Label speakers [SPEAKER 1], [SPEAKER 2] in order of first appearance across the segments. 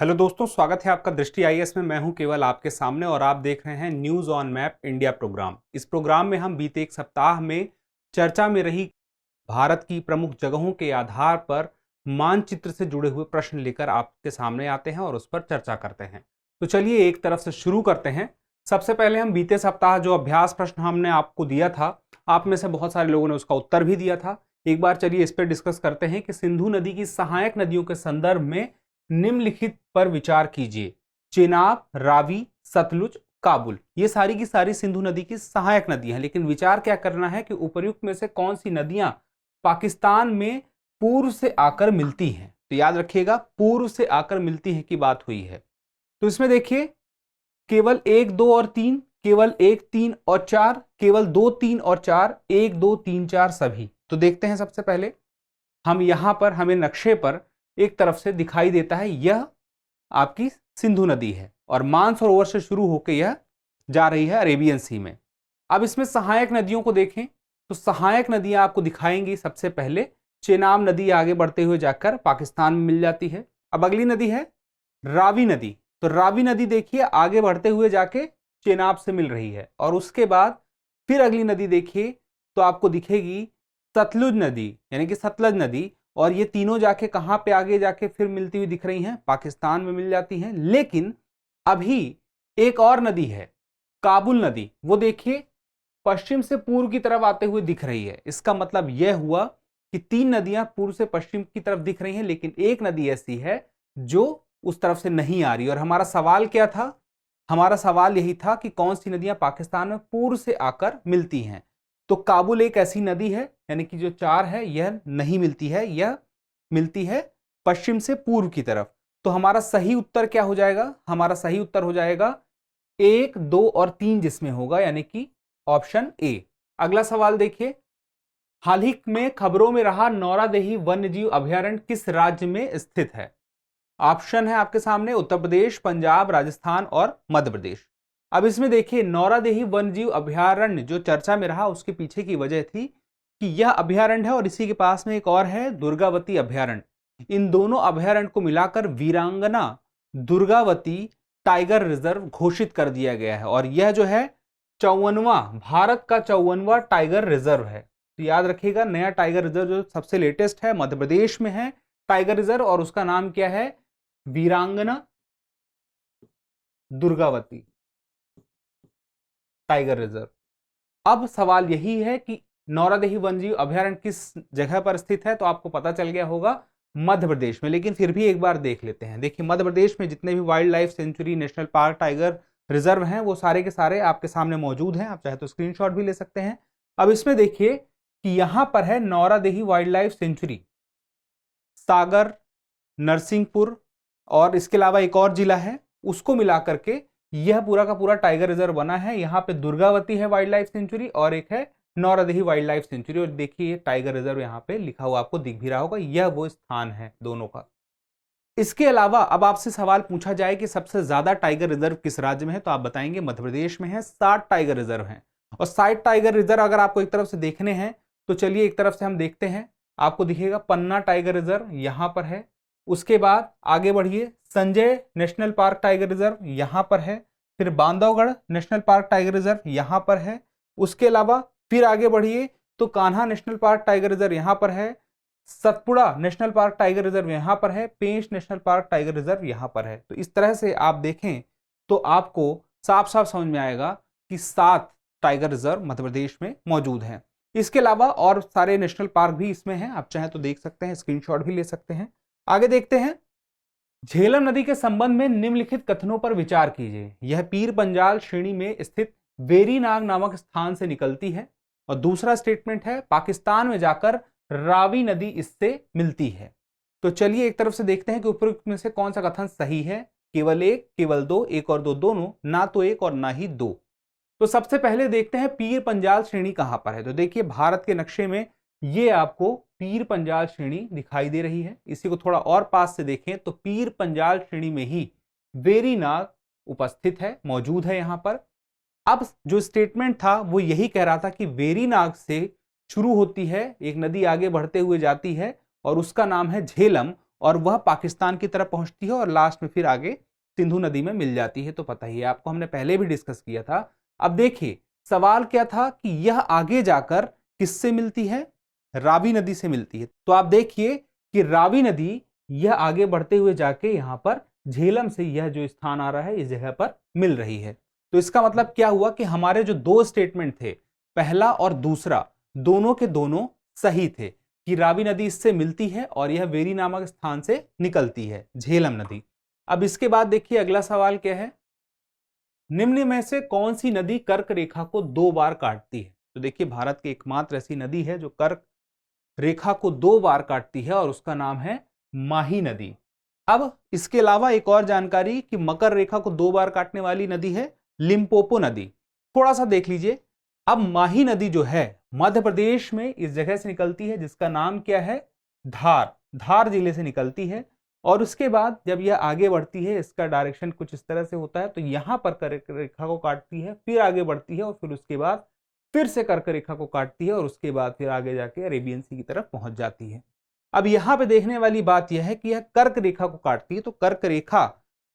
[SPEAKER 1] Hello दोस्तों, स्वागत है आपका दृष्टि आईएएस में। मैं हूं केवल आपके सामने और आप देख रहे हैं news on map India program. इस प्रोग्राम में हम बीते एक सप्ताह में चर्चा में रही भारत की प्रमुख जगहों के आधार पर मानचित्र से जुड़े हुए प्रश्न लेकर आपके सामने आते हैं और उस पर चर्चा करते हैं। तो चलिए एक तरफ से शुरू करते हैं। सबसे पहले हम बीते सप्ताह जो अभ्यास प्रश्न हमने आपको दिया था, आप में से बहुत सारे लोगों ने उसका उत्तर भी दिया था। एक बार चलिए इस पर डिस्कस करते हैं कि सिंधु नदी की सहायक नदियों के संदर्भ में निम्नलिखित पर विचार कीजिए। चेनाब, रावी, सतलुज, काबुल, ये सारी की सारी सिंधु नदी की सहायक नदियां हैं, लेकिन विचार क्या करना है कि उपर्युक्त में से कौन सी नदियां पाकिस्तान में पूर्व से आकर मिलती हैं। तो याद रखिएगा, पूर्व से आकर मिलती हैं की बात हुई है। तो इसमें देखिए, केवल 1, 2 और 3, केवल 1, 3 और 4, केवल 2, 3 और 4, 1, 2, 3, 4 सभी। तो देखते हैं, सबसे पहले हम यहां पर हमें नक्शे पर एक तरफ से दिखाई देता है, यह आपकी सिंधु नदी है और मानसरोवर से शुरू होकर यह जा रही है अरेबियन सी में। अब इसमें सहायक नदियों को देखें तो सहायक नदियां आपको दिखाएंगी। सबसे पहले चेनाब नदी आगे बढ़ते हुए जाकर पाकिस्तान में मिल जाती है। अब अगली नदी है रावी नदी। तो रावी नदी देखिए आगे बढ़ते हुए जाके चेनाब से मिल रही है। और उसके बाद फिर अगली नदी देखिए तो आपको दिखेगी सतलुज नदी, यानी कि सतलज नदी। और ये तीनों जाके कहां पे आगे जाके फिर मिलती हुई दिख रही हैं, पाकिस्तान में मिल जाती हैं। लेकिन अभी एक और नदी है काबुल नदी, वो देखिए पश्चिम से पूर्व की तरफ आते हुए दिख रही है। इसका मतलब यह हुआ कि 3 नदियां पूर्व से पश्चिम की तरफ दिख रही हैं, लेकिन एक नदी ऐसी है जो उस तरफ से नहीं आ रही। और हमारा सवाल क्या था? हमारा सवाल यही था कि कौन सी नदियां पाकिस्तान में पूर्व से आकर मिलती हैं। तो काबुल एक ऐसी नदी है, यानी कि जो 4 है यह नहीं मिलती है, यह मिलती है पश्चिम से पूर्व की तरफ। तो हमारा सही उत्तर क्या हो जाएगा? हमारा सही उत्तर हो जाएगा 1, 2 और 3 जिसमें होगा, यानी कि ऑप्शन ए। अगला सवाल देखिए, हाल ही में खबरों में रहा नौरादेही वन्यजीव अभयारण्य किस राज्य में स्थित है? ऑप्शन है आपके सामने उत्तर प्रदेश, पंजाब, राजस्थान और मध्य प्रदेश। अब इसमें देखिए, नौरादेही वन्यजीव अभयारण्य जो चर्चा में रहा उसके पीछे की वजह थी कि यह अभयारण्य है और इसी के पास में एक और है दुर्गावती अभयारण्य। इन दोनों अभयारण्य को मिलाकर वीरांगना दुर्गावती टाइगर रिजर्व घोषित कर दिया गया है। और यह जो है 54वां, भारत का 54वां टाइगर रिजर्व है। तो याद रखिएगा, नया टाइगर रिजर्व जो सबसे लेटेस्ट है मध्य प्रदेश में है टाइगर रिजर्व, और उसका नाम क्या है? वीरांगना दुर्गावती टाइगर रिजर्व। अब सवाल यही है कि नौरादेही वन्यजीव अभयारण्य किस जगह पर स्थित है? तो आपको पता चल गया होगा, मध्य प्रदेश में। लेकिन फिर भी एक बार देख लेते हैं। देखिए, मध्य प्रदेश में जितने भी wild life sanctuary, national park, tiger reserve हैं, वो सारे के सारे आपके सामने मौजूद हैं। आप चाहे तो स्क्रीनशॉट भी ले सकते हैं। अब इसमें देखिए कि यहां पर है नौरादेही वाइल्ड लाइफ सेंचुरी, सागर, नरसिंहपुर और इसके अलावा एक और जिला है, उसको मिला करके यह पूरा का पूरा टाइगर रिजर्व बना है। यहाँ पे दुर्गावती है वाइल्ड लाइफ सेंचुरी और एक है नौरादेही वाइल्ड लाइफ सेंचुरी। और देखिए टाइगर रिजर्व यहाँ पे लिखा हुआ आपको दिख भी रहा होगा, यह वो स्थान है दोनों का। इसके अलावा अब आपसे सवाल पूछा जाए कि सबसे ज्यादा टाइगर रिजर्व किस राज्य में है, तो आप बताएंगे मध्य प्रदेश में है, 60 टाइगर रिजर्व हैं। और 60 टाइगर रिजर्व अगर आपको एक तरफ से देखने हैं तो चलिए एक तरफ से हम देखते हैं। आपको दिखेगा पन्ना टाइगर रिजर्व यहां पर है। उसके बाद आगे बढ़िए, Sanjay national park tiger reserve यहां पर है। फिर Bandhavgarh national park tiger reserve यहां पर है। उसके अलावा फिर आगे बढ़िए तो Kanha national park tiger reserve यहां पर है। Satpura national park tiger reserve यहां पर है। पेंच नेशनल पार्क टाइगर रिजर्व यहां पर है। तो इस तरह से आप देखें तो आपको साफ साफ समझ में आएगा कि 7 टाइगर रिजर्व मध्य प्रदेश में मौजूद हैं। इसके अलावा और सारे नेशनल पार्क भी इसमें हैं, आप चाहें तो देख सकते हैं, स्क्रीनशॉट भी ले सकते हैं। आगे देखते हैं, झेलम नदी के संबंध में निम्नलिखित कथनों पर विचार कीजिए। यह पीर पंजाल श्रेणी में स्थित वेरीनाग नामक स्थान से निकलती है। और दूसरा स्टेटमेंट है, पाकिस्तान में जाकर रावी नदी इससे मिलती है। तो चलिए एक तरफ से देखते हैं कि उपरोक्त में से कौन सा कथन सही है। केवल 1, केवल 2, 1 और 2 दोनों, ना तो 1 और ना ही 2। तो सबसे पहले देखते हैं पीर पंजाल श्रेणी कहां पर है। तो देखिए भारत के नक्शे में ये आपको पीर पंजाल श्रेणी दिखाई दे रही है। इसी को थोड़ा और पास से देखें तो पीर पंजाल श्रेणी में ही वेरीनाग उपस्थित है, मौजूद है यहां पर। अब जो स्टेटमेंट था वो यही कह रहा था कि वेरीनाग से शुरू होती है एक नदी, आगे बढ़ते हुए जाती है और उसका नाम है झेलम, और वह पाकिस्तान की तरफ पहुंचती है और लास्ट में फिर आगे सिंधु नदी में मिल जाती है। तो पता ही है आपको, हमने पहले भी डिस्कस किया था। अब देखिए सवाल क्या था कि यह आगे जाकर किससे मिलती है? रावी नदी से मिलती है। तो आप देखिए कि रावी नदी यह आगे बढ़ते हुए जाके यहां पर झेलम से यह जो स्थान आ रहा है इस जगह पर मिल रही है। तो इसका मतलब क्या हुआ कि हमारे जो दो स्टेटमेंट थे, पहला और दूसरा, दोनों के दोनों सही थे कि रावी नदी इससे मिलती है और यह वेरी नामक स्थान से निकलती है, झेलम नदी। अब इसके बाद देखिए अगला सवाल क्या है, निम्न में से कौन सी नदी कर्क रेखा को 2 बार काटती है? तो देखिए भारत की एकमात्र ऐसी नदी है जो कर्क रेखा को 2 बार काटती है और उसका नाम है माही नदी। अब इसके अलावा एक और जानकारी कि मकर रेखा को 2 बार काटने वाली नदी है लिम्पोपो नदी। थोड़ा सा देख लीजिए, अब माही नदी जो है मध्य प्रदेश में इस जगह से निकलती है जिसका नाम क्या है? धार। धार जिले से निकलती है और उसके बाद जब यह आगे बढ़ती है, इसका डायरेक्शन कुछ इस तरह से होता है, तो यहां पर कर्क रेखा को काटती है, फिर आगे बढ़ती है और फिर उसके बाद फिर से कर्क रेखा को काटती है और उसके बाद फिर आगे जाके अरेबियन सी की तरफ पहुंच जाती है। अब यहां पे देखने वाली बात यह है कि यह कर्क रेखा को काटती है, तो कर्क रेखा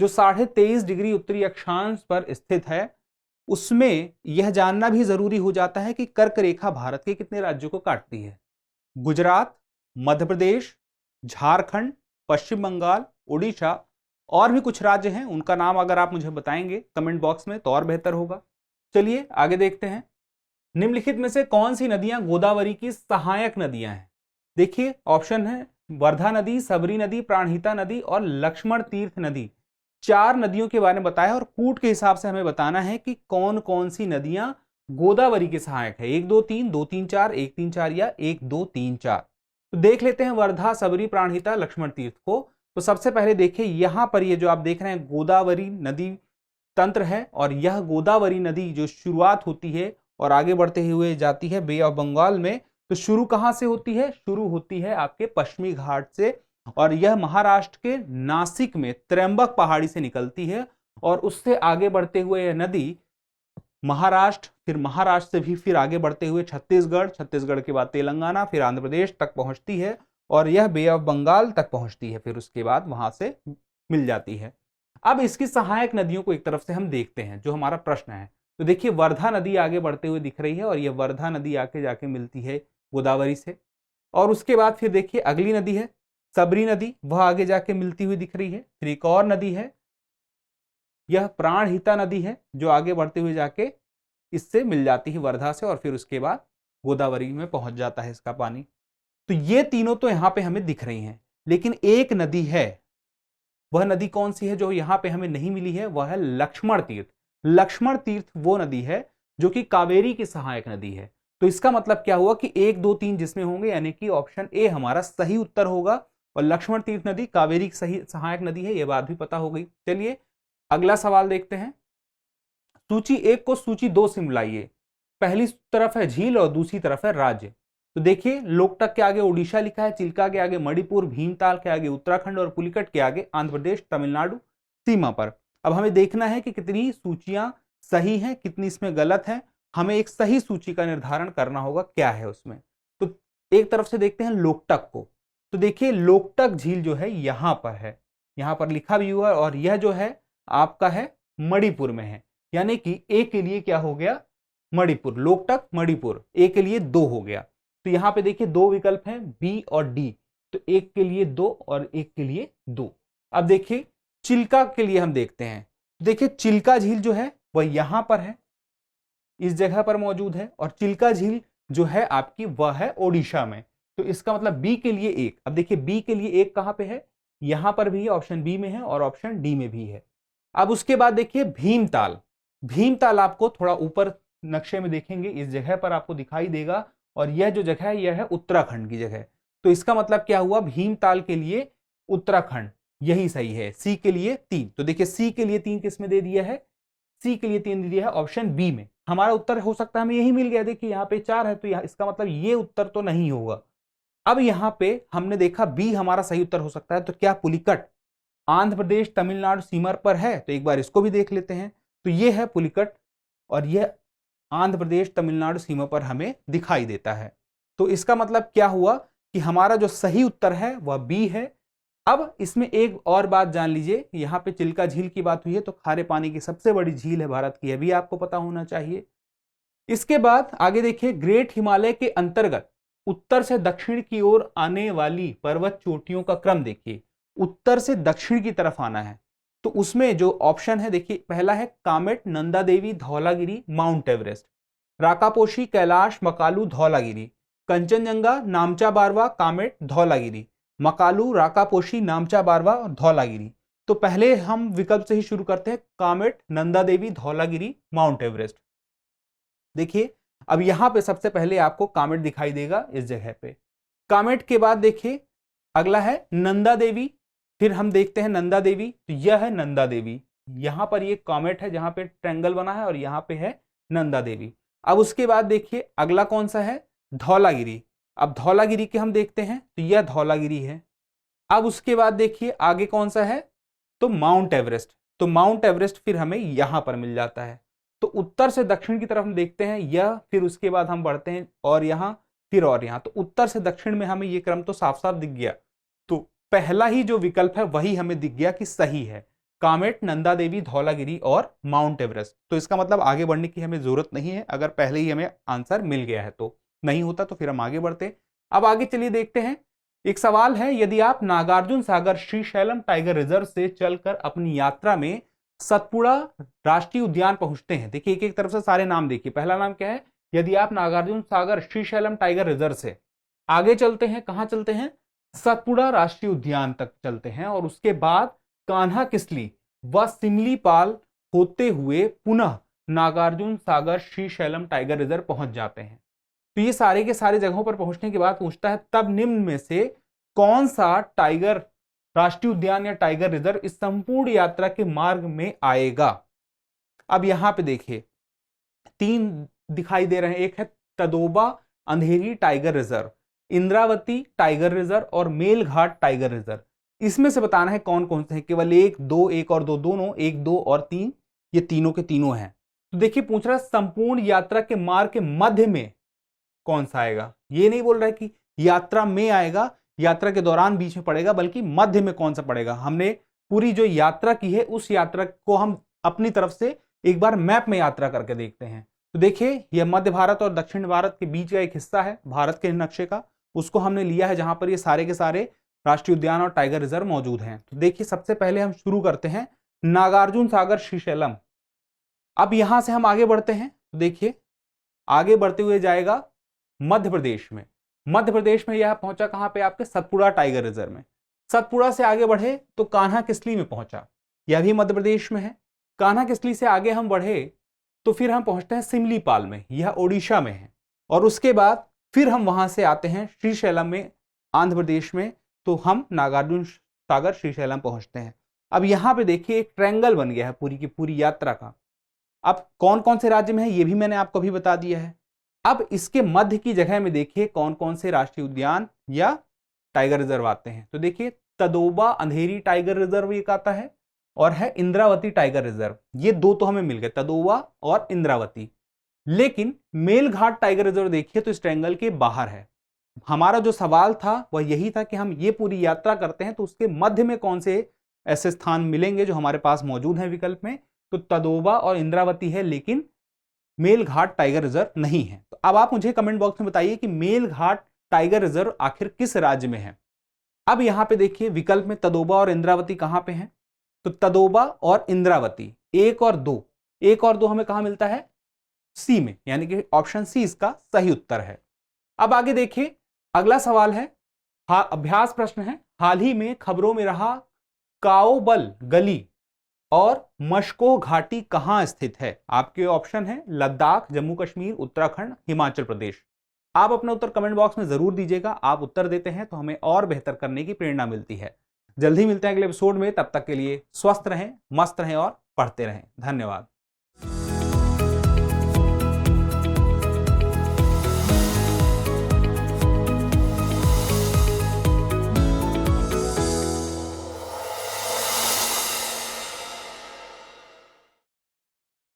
[SPEAKER 1] जो 23.5 डिग्री उत्तरी अक्षांश पर स्थित है, उसमें यह जानना भी जरूरी हो जाता है कि कर्क रेखा भारत के कितने राज्यों को काटती है? गुजरात, मध्य प्रदेश, झारखंड, पश्चिम बंगाल, उड़ीसा और भी कुछ राज्य हैं, उनका नाम अगर आप मुझे बताएंगे कमेंट बॉक्स में तो और बेहतर होगा। चलिए आगे देखते हैं, निम्नलिखित में से कौन सी नदियां गोदावरी की सहायक नदियां हैं? देखिए ऑप्शन है वर्धा नदी, सबरी नदी, प्राणहिता नदी और लक्ष्मण तीर्थ नदी। 4 नदियों के बारे में बताया और कूट के हिसाब से हमें बताना है कि कौन कौन सी नदियां गोदावरी के सहायक है। 1 2 3, 2 3 4, 1 3 4 या 1 2 3 4। तो देख लेते हैं वर्धा, सबरी, प्राणहिता, लक्ष्मण तीर्थ को। तो सबसे पहले देखिए यहां पर ये जो आप देख रहे हैं गोदावरी नदी तंत्र है और यह गोदावरी नदी जो शुरुआत होती है और आगे बढ़ते हुए जाती है बे ऑफ बंगाल में। तो शुरू कहां से होती है? शुरू होती है आपके पश्चिमी घाट से और यह महाराष्ट्र के नासिक में त्र्यंबक पहाड़ी से निकलती है और उससे आगे बढ़ते हुए यह नदी महाराष्ट्र, फिर महाराष्ट्र से भी फिर आगे बढ़ते हुए छत्तीसगढ़, छत्तीसगढ़ के बाद तेलंगाना, फिर आंध्र प्रदेश तक पहुंचती है और यह बे ऑफ बंगाल तक पहुंचती है, फिर उसके बाद वहां से मिल जाती है। अब इसकी सहायक नदियों को एक तरफ से हम देखते हैं, जो हमारा प्रश्न है। तो देखिए वर्धा नदी आगे बढ़ते हुए दिख रही है और यह वर्धा नदी आके जाके मिलती है गोदावरी से। और उसके बाद फिर देखिए अगली नदी है सबरी नदी, वह आगे जाके मिलती हुई दिख रही है। फिर एक और नदी है, यह प्राणहिता नदी है जो आगे बढ़ते हुए जाके इससे मिल जाती है वर्धा से और फिर उसके बाद गोदावरी में पहुंच जाता है इसका पानी। तो ये तीनों तो यहां पे हमें दिख रही हैं, लेकिन एक नदी है, वह नदी कौन सी है जो यहां पे हमें नहीं मिली है? वह है लक्ष्मण तीर्थ। लक्ष्मण तीर्थ वो नदी है जो कि कावेरी की सहायक नदी है। तो इसका मतलब क्या हुआ कि 1 2 3 जिसमें होंगे, यानी कि ऑप्शन ए हमारा सही उत्तर होगा और लक्ष्मण तीर्थ नदी कावेरी की सही सहायक नदी है, यह बात भी पता हो गई। चलिए अगला सवाल देखते हैं, सूची 1 को सूची 2 से मिलाइए। पहली तरफ है झील और दूसरी तरफ है राज्य। तो देखिए लोकटक के आगे उड़ीसा लिखा है, चिल्का के आगे मणिपुर, भीमताल के आगे उत्तराखंड और पुलिकट के आगे आंध्र प्रदेश, तमिलनाडु सीमा पर। अब हमें देखना है कि कितनी सूचियां सही हैं, कितनी इसमें गलत है। हमें एक सही सूची का निर्धारण करना होगा क्या है उसमें। तो एक तरफ से देखते हैं लोकटक को। तो देखिए लोकटक झील जो है यहां पर है, यहां पर लिखा भी हुआ है और यह जो है आपका है मणिपुर में है, यानी कि ए के लिए क्या हो गया? मणिपुर। लोकटक मणिपुर, ए के लिए 2 हो गया। तो यहां पे देखिए 2 विकल्प हैं, बी और डी। तो एक के लिए 2 और एक के लिए 2। अब देखिए चिल्का के लिए हम देखते हैं। देखिए चिल्का झील जो है वह यहां पर है, इस जगह पर मौजूद है और चिल्का झील जो है आपकी वह है ओडिशा में। तो इसका मतलब बी के लिए 1। अब देखिए बी के लिए 1 कहां पे है? यहां पर भी है, ऑप्शन बी में है और ऑप्शन डी में भी है। अब उसके बाद देखिए भीमताल। भीमताल आपको थोड़ा ऊपर नक्शे में देखेंगे, इस जगह पर आपको दिखाई देगा और यह जो जगह है यह है उत्तराखंड की जगह। तो इसका मतलब क्या हुआ? भीमताल के लिए उत्तराखंड यही सही है। सी के लिए 3। तो देखिए सी के लिए 3 किस में दे दिया है? सी के लिए 3 दे दिया है ऑप्शन बी में। हमारा उत्तर हो सकता है हमें यही मिल गया। देखिए यहाँ पे 4 है, तो यहाँ इसका मतलब ये उत्तर तो नहीं होगा। अब यहाँ पे हमने देखा बी हमारा सही उत्तर हो सकता है, तो क्या पुलिकट आंध्र प्रदेश तमिलनाडु सीमा पर है? तो एक बार इसको भी देख लेते हैं। तो ये है पुलिकट और यह आंध्र प्रदेश तमिलनाडु सीमा पर हमें दिखाई देता है। तो इसका मतलब क्या हुआ कि हमारा जो सही उत्तर है वह बी है, अब इसमें एक और बात जान लीजिए, यहाँ पे चिल्का झील की बात हुई है तो खारे पानी की सबसे बड़ी झील है भारत की, यह भी आपको पता होना चाहिए। इसके बाद आगे देखिए, ग्रेट हिमालय के अंतर्गत उत्तर से दक्षिण की ओर आने वाली पर्वत चोटियों का क्रम देखिए, उत्तर से दक्षिण की तरफ आना है तो उसमें जो ऑप्शन है देखिए, पहला है कामेट, नंदा देवी, धौलागिरी, माउंट एवरेस्ट, राकापोशी, कैलाश, मकालू, धौलागिरी, कंचनजंगा, नामचा बारवा, कामेट, धौलागिरी, मकालू, राकापोशी, नामचा बारवा और धौलागिरी। तो पहले हम विकल्प से ही शुरू करते हैं, कामेट, नंदा देवी, धौलागिरी, माउंट एवरेस्ट। देखिए अब यहां पे सबसे पहले आपको कामेट दिखाई देगा इस जगह पे। कामेट के बाद देखिए अगला है नंदा देवी, फिर हम देखते हैं नंदा देवी, तो यह है नंदा देवी, यहां पर ये कामेट है जहां पे ट्रायंगल बना है और यहां पे है नंदा देवी। अब उसके बाद देखिए अगला कौन सा है, धौलागिरी। अब धौलागिरी के हम देखते हैं तो यह धौलागिरी है। अब उसके बाद देखिए आगे कौन सा है, तो माउंट एवरेस्ट, तो माउंट एवरेस्ट फिर हमें यहां पर मिल जाता है। तो उत्तर से दक्षिण की तरफ हम देखते हैं यह, फिर उसके बाद हम बढ़ते हैं और यहां फिर और यहां, तो उत्तर से दक्षिण में हमें ये क्रम तो साफ साफ दिख गया। तो पहला ही जो विकल्प है वही हमें दिख गया कि सही है, कामेट, नंदा देवी, धौलागिरी और माउंट एवरेस्ट। तो इसका मतलब आगे बढ़ने की हमें जरूरत नहीं है, अगर पहले ही हमें आंसर मिल गया है तो, नहीं होता तो फिर हम आगे बढ़ते। अब आगे चलिए देखते हैं, एक सवाल है, यदि आप नागार्जुन सागर श्रीशैलम टाइगर रिजर्व से चलकर अपनी यात्रा में सतपुड़ा राष्ट्रीय उद्यान पहुंचते हैं, देखिए एक एक तरफ से सारे नाम देखिए, पहला नाम क्या है, यदि आप नागार्जुन सागर श्रीशैलम टाइगर रिजर्व से आगे चलते हैं, कहां चलते हैं, सतपुड़ा राष्ट्रीय उद्यान तक चलते हैं और उसके बाद कान्हा किसली व सिमलीपाल होते हुए पुनः नागार्जुन सागर श्रीशैलम टाइगर रिजर्व पहुंच जाते हैं। तो ये सारे के सारे जगहों पर पहुंचने के बाद पूछता है तब निम्न में से कौन सा टाइगर राष्ट्रीय उद्यान या टाइगर रिजर्व इस संपूर्ण यात्रा के मार्ग में आएगा। अब यहां पे देखिए तीन दिखाई दे रहे हैं, एक है Tadoba Andhari tiger reserve, Indravati tiger reserve और मेलघाट टाइगर रिजर्व। इसमें से बताना है कौन कौन से हैं, केवल एक, दो, एक और दो, दोनों, एक, दो और तीन, ये तीनों के तीनों हैं। तो देखिए पूछ रहा है संपूर्ण यात्रा के मार्ग के मध्य में कौन सा आएगा, ये नहीं बोल रहा है कि यात्रा में आएगा, यात्रा के दौरान बीच में पड़ेगा, बल्कि मध्य में कौन सा पड़ेगा। हमने पूरी जो यात्रा की है उस यात्रा को हम अपनी तरफ से एक बार मैप में यात्रा करके देखते हैं। तो देखिए यह मध्य भारत और दक्षिण भारत के बीच का एक हिस्सा है भारत के नक्शे का, उसको हमने लिया है जहां पर ये सारे के सारे राष्ट्रीय उद्यान और टाइगर रिजर्व मौजूद हैं। तो देखिए सबसे पहले हम शुरू करते हैं नागार्जुन सागर श्रीशैलम। अब यहां से हम आगे बढ़ते हैं, तो देखिए आगे बढ़ते हुए जाएगा मध्य प्रदेश में, मध्य प्रदेश में यह पहुंचा कहां पे, आपके सतपुड़ा टाइगर रिजर्व में। सतपुड़ा से आगे बढ़े तो कान्हा किसली में पहुंचा, यह भी मध्य प्रदेश में है। कान्हा किसली से आगे हम बढ़े तो फिर हम पहुंचते हैं सिमलीपाल में, यह ओडिशा में है। और उसके बाद फिर हम वहां से आते हैं श्रीशैलम में, आंध्र प्रदेश में, तो हम नागार्जुन सागर श्रीशैलम पहुंचते हैं। अब यहां पे देखिए एक ट्रायंगल बन गया है पूरी की पूरी यात्रा का। अब कौन कौन से राज्य में है ये भी मैंने आपको अभी बता दिया है। अब इसके मध्य की जगह में देखिए कौन कौन से राष्ट्रीय उद्यान या टाइगर रिजर्व आते हैं। तो देखिए तदोबा अंधेरी टाइगर रिजर्व एक आता है और है इंद्रावती टाइगर रिजर्व, ये दो तो हमें मिल गए, तदोबा और इंद्रावती। लेकिन मेलघाट टाइगर रिजर्व देखिए तो इस ट्रायंगल के बाहर है। हमारा जो सवाल था वह यही था कि हम ये पूरी यात्रा करते हैं तो उसके मध्य में कौन से ऐसे स्थान मिलेंगे जो हमारे पास मौजूद हैं विकल्प में। तो तदोबा और इंद्रावती है लेकिन मेलघाट टाइगर रिजर्व नहीं है। तो अब आप मुझे कमेंट बॉक्स में बताइए कि मेलघाट टाइगर रिजर्व आखिर किस राज्य में है। अब यहां पे देखिए विकल्प में तदोबा और इंद्रावती कहां पे हैं, तो तदोबा और इंद्रावती एक और दो, एक और दो हमें कहां मिलता है, सी में, यानी कि ऑप्शन सी इसका सही उत्तर है। अब आगे देखिए अगला सवाल है, अभ्यास प्रश्न है, हाल ही में खबरों में रहा काओबल गली और मशको घाटी कहां स्थित है। आपके ऑप्शन है लद्दाख, जम्मू कश्मीर, उत्तराखंड, हिमाचल प्रदेश। आप अपना उत्तर कमेंट बॉक्स में जरूर दीजिएगा, आप उत्तर देते हैं तो हमें और बेहतर करने की प्रेरणा मिलती है। जल्दी मिलते हैं अगले एपिसोड में, तब तक के लिए स्वस्थ रहें, मस्त रहें और पढ़ते रहें। धन्यवाद।